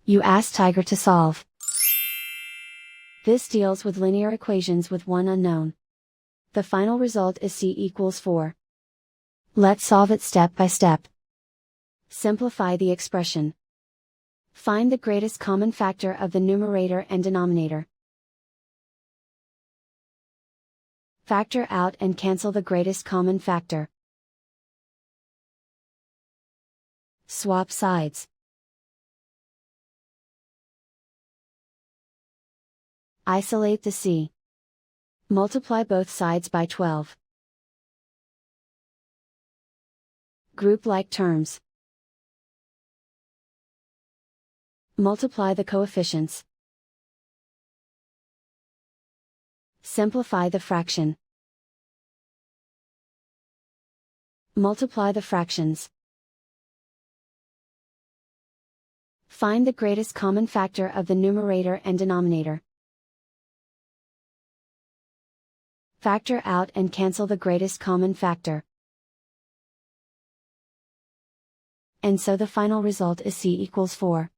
You ask Tiger to solve. This deals with linear equations with one unknown. The final result is c equals 4. Let's solve it step by step. Simplify the expression. Find the greatest common factor of the numerator and denominator. Factor out and cancel the greatest common factor. Swap sides. Isolate the c. Multiply both sides by 12. Group like terms. Multiply the coefficients. Simplify the fraction. Multiply the fractions. Find the greatest common factor of the numerator and denominator. Factor out and cancel the greatest common factor. And so the final result is c equals 4.